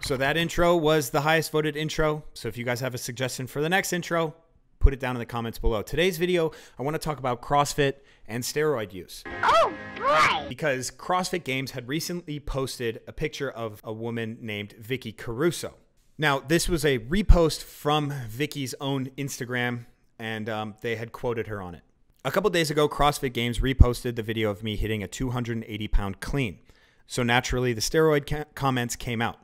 So that intro was the highest voted intro. So if you guys have a suggestion for the next intro, put it down in the comments below. Today's video, I want to talk about CrossFit and steroid use. Oh, boy! Because CrossFit Games had recently posted a picture of a woman named Vicky Caruso. Now, this was a repost from Vicky's own Instagram, and they had quoted her on it. A couple days ago, CrossFit Games reposted the video of me hitting a 280-pound clean. So naturally, the steroid comments came out.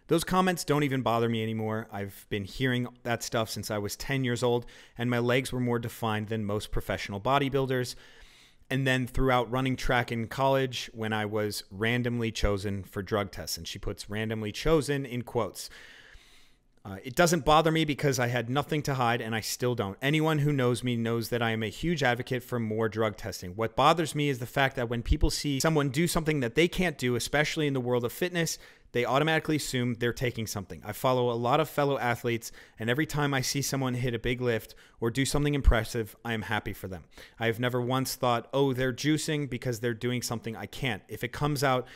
Those comments don't even bother me anymore. I've been hearing that stuff since I was 10 years old, and my legs were more defined than most professional bodybuilders. And then throughout running track in college, when I was randomly chosen for drug tests, and she puts randomly chosen in quotes. It doesn't bother me because I had nothing to hide, and I still don't. Anyone who knows me knows that I am a huge advocate for more drug testing. What bothers me is the fact that when people see someone do something that they can't do, especially in the world of fitness, they automatically assume they're taking something. I follow a lot of fellow athletes, and every time I see someone hit a big lift or do something impressive, I am happy for them. I have never once thought, oh, they're juicing because they're doing something I can't. If it comes out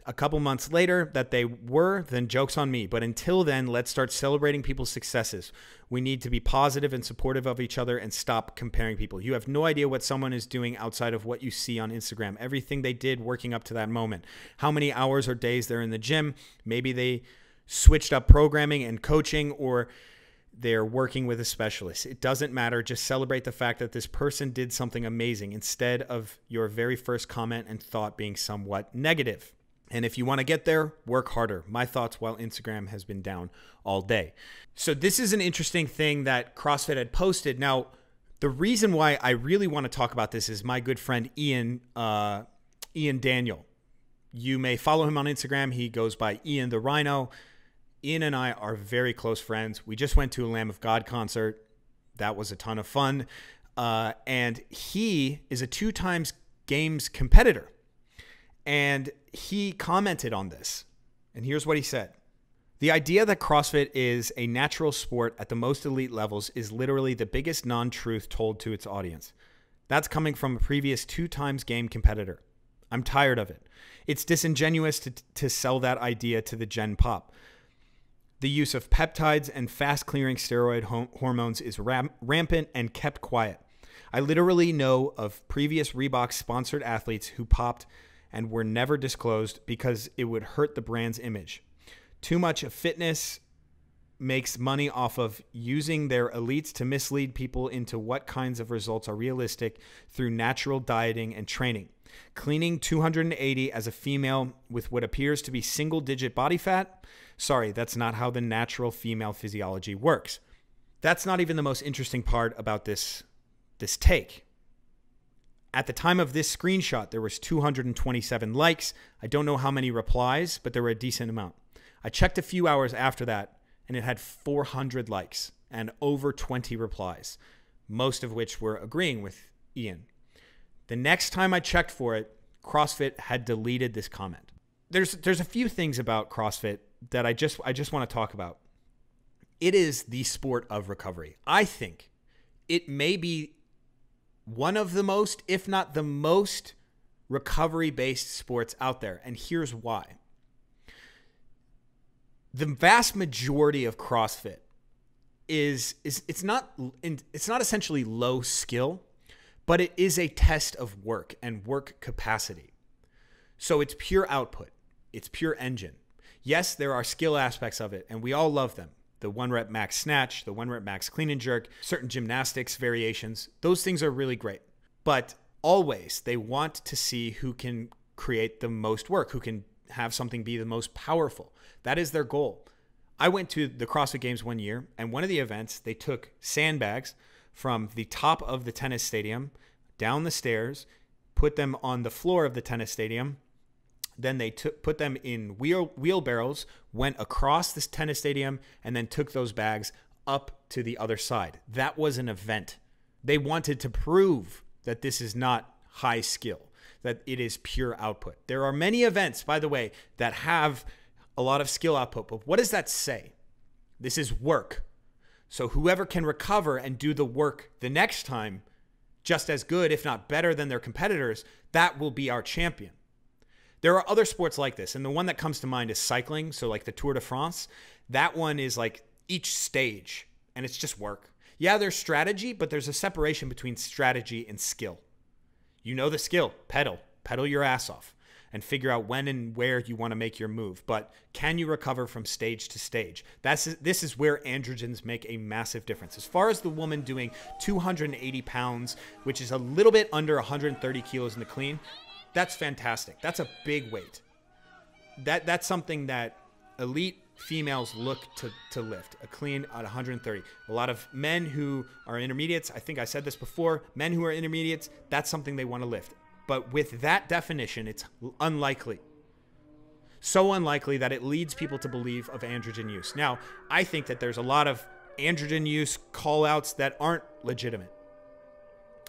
a couple months later that they were, then joke's on me. But until then, let's start celebrating people's successes. We need to be positive and supportive of each other and stop comparing people. You have no idea what someone is doing outside of what you see on Instagram. Everything they did working up to that moment. How many hours or days they're in the gym. Maybe they switched up programming and coaching, or they're working with a specialist. It doesn't matter. Just celebrate the fact that this person did something amazing instead of your very first comment and thought being somewhat negative. And if you want to get there, work harder. My thoughts while Instagram has been down all day. So this is an interesting thing that CrossFit had posted. Now, the reason why I really want to talk about this is my good friend Ian Daniel. You may follow him on Instagram. He goes by Ian the Rhino. Ian and I are very close friends. We just went to a Lamb of God concert. That was a ton of fun. And he is a 2-time games competitor. And he commented on this, and here's what he said. The idea that CrossFit is a natural sport at the most elite levels is literally the biggest non-truth told to its audience. That's coming from a previous 2-time game competitor. I'm tired of it. It's disingenuous to sell that idea to the Gen Pop. The use of peptides and fast-clearing steroid hormones is rampant and kept quiet. I literally know of previous Reebok-sponsored athletes who popped and were never disclosed because it would hurt the brand's image. Too much of fitness makes money off of using their elites to mislead people into what kinds of results are realistic through natural dieting and training. Cleaning 280 as a female with what appears to be single-digit body fat? Sorry, that's not how the natural female physiology works. That's not even the most interesting part about this take. At the time of this screenshot, there was 227 likes. I don't know how many replies, but there were a decent amount. I checked a few hours after that, and it had 400 likes and over 20 replies, most of which were agreeing with Ian. The next time I checked for it, CrossFit had deleted this comment. There's a few things about CrossFit that I just want to talk about. It is the sport of recovery. I think it may be one of the most, if not the most, recovery-based sports out there. And here's why. The vast majority of CrossFit is it's not essentially low skill, but it is a test of work and work capacity. So it's pure output. It's pure engine. Yes, there are skill aspects of it, and we all love them. The 1-rep max snatch, the 1-rep max clean and jerk, certain gymnastics variations. Those things are really great. But always they want to see who can create the most work, who can have something be the most powerful. That is their goal. I went to the CrossFit Games one year, and one of the events, they took sandbags from the top of the tennis stadium, down the stairs, put them on the floor of the tennis stadium. Then they put them in wheelbarrows, went across this tennis stadium, and then took those bags up to the other side. That was an event. They wanted to prove that this is not high skill, that it is pure output. There are many events, by the way, that have a lot of skill output. But what does that say? This is work. So whoever can recover and do the work the next time just as good, if not better than their competitors, that will be our champion. There are other sports like this, and the one that comes to mind is cycling. So like the Tour de France, that one is like each stage, and it's just work. Yeah, there's strategy, but there's a separation between strategy and skill. You know the skill, pedal your ass off, and figure out when and where you want to make your move. But can you recover from stage to stage? This is where androgens make a massive difference. As far as the woman doing 280 pounds, which is a little bit under 130 kilos in the clean, that's fantastic. That's a big weight. That's something that elite females look to lift, a clean at 130. A lot of men who are intermediates, I think I said this before, men who are intermediates, that's something they want to lift. But with that definition, it's unlikely. So unlikely that it leads people to believe of androgen use. Now, I think that there's a lot of androgen use call-outs that aren't legitimate.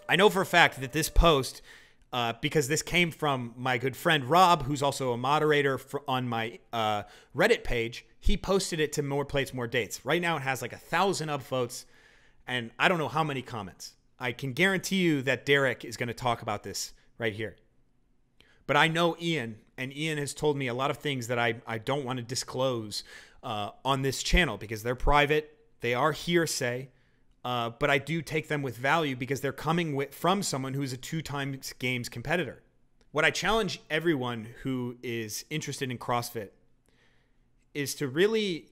I know for a fact that this post, because this came from my good friend Rob, who's also a moderator on my Reddit page, he posted it to More Plates, More Dates. Right now it has like 1,000 upvotes, and I don't know how many comments. I can guarantee you that Derek is going to talk about this right here. But I know Ian, and Ian has told me a lot of things that I don't want to disclose on this channel because they're private. They are hearsay, but I do take them with value because they're coming from someone who's a 2-time games competitor. What I challenge everyone who is interested in CrossFit is to really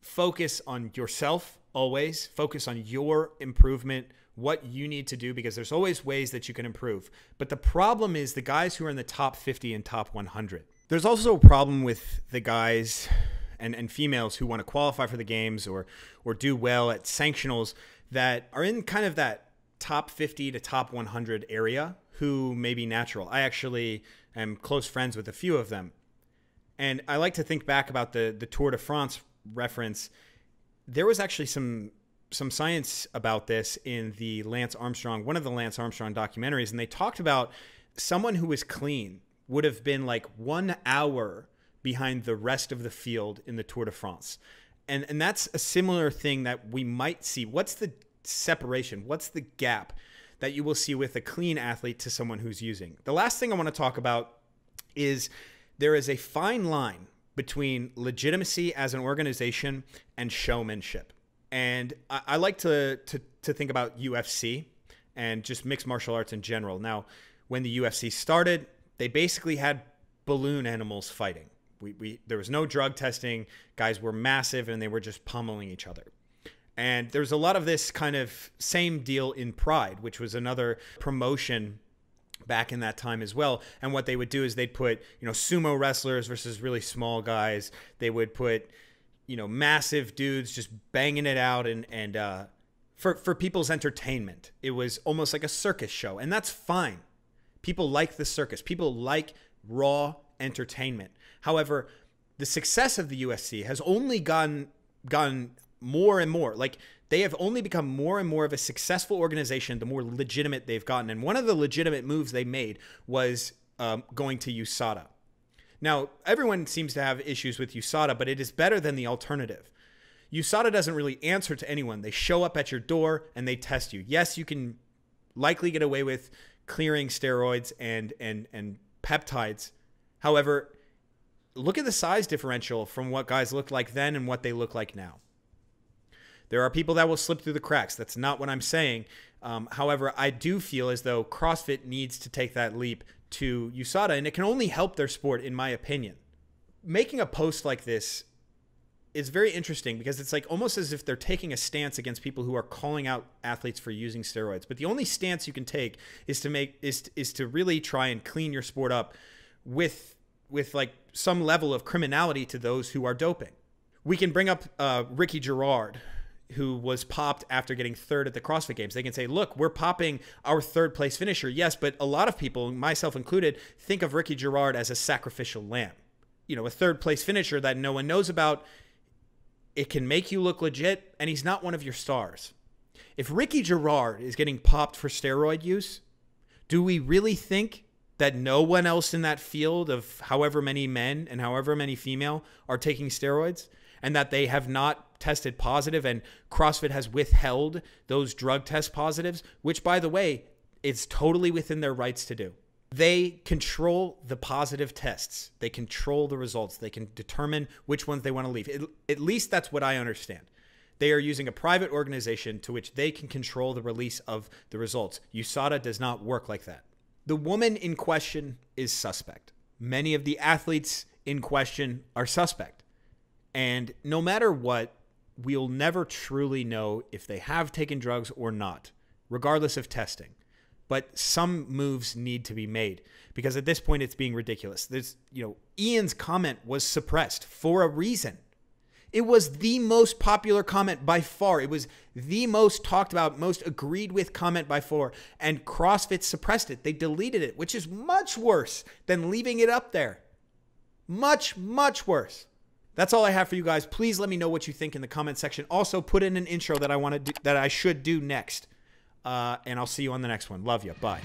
focus on yourself always, focus on your improvement, what you need to do, because there's always ways that you can improve. But the problem is the guys who are in the top 50 and top 100. There's also a problem with the guys and females who want to qualify for the games or do well at sanctionals that are in kind of that top 50 to top 100 area who may be natural. I actually am close friends with a few of them. And I like to think back about the Tour de France reference. There was actually some science about this in the Lance Armstrong, one of the Lance Armstrong documentaries, and they talked about someone who was clean would have been like 1 hour behind the rest of the field in the Tour de France. And that's a similar thing that we might see. What's the separation? What's the gap that you will see with a clean athlete to someone who's using? The last thing I want to talk about is there is a fine line between legitimacy as an organization and showmanship. And I like to think about UFC and just mixed martial arts in general. Now, when the UFC started, they basically had balloon animals fighting. There was no drug testing. Guys were massive, and they were just pummeling each other. And there's a lot of this kind of same deal in Pride, which was another promotion back in that time as well. And what they would do is they'd put, sumo wrestlers versus really small guys. They would put, massive dudes just banging it out and for people's entertainment. It was almost like a circus show, and that's fine. People like the circus. People like raw entertainment. However, the success of the UFC has only gone more and more. Like, they have only become more and more of a successful organization the more legitimate they've gotten. And one of the legitimate moves they made was going to USADA. Now, everyone seems to have issues with USADA, but it is better than the alternative. USADA doesn't really answer to anyone. They show up at your door and they test you. Yes, you can likely get away with clearing steroids and peptides. However, look at the size differential from what guys looked like then and what they look like now. There are people that will slip through the cracks. That's not what I'm saying. However, I do feel as though CrossFit needs to take that leap to USADA, and it can only help their sport, in my opinion. Making a post like this is very interesting because it's like almost as if they're taking a stance against people who are calling out athletes for using steroids. But the only stance you can take is to really try and clean your sport up with like some level of criminality to those who are doping. We can bring up Ricky Gerard, who was popped after getting third at the CrossFit Games. They can say, look, we're popping our third place finisher. Yes, but a lot of people, myself included, think of Ricky Gerard as a sacrificial lamb. A third place finisher that no one knows about. It can make you look legit, and he's not one of your stars. If Ricky Gerard is getting popped for steroid use, do we really think that no one else in that field of however many men and however many female are taking steroids, and that they have not tested positive, and CrossFit has withheld those drug test positives, which, by the way, it's totally within their rights to do. They control the positive tests. They control the results. They can determine which ones they want to leave. At least that's what I understand. They are using a private organization to which they can control the release of the results. USADA does not work like that. The woman in question is suspect. Many of the athletes in question are suspect. And no matter what, we'll never truly know if they have taken drugs or not, regardless of testing. But some moves need to be made because at this point it's being ridiculous. Ian's comment was suppressed for a reason. It was the most popular comment by far. It was the most talked about, most agreed with comment by far. And CrossFit suppressed it. They deleted it, which is much worse than leaving it up there. Much, much worse. That's all I have for you guys. Please let me know what you think in the comment section. Also, put in an intro that I should do next. And I'll see you on the next one. Love you. Bye.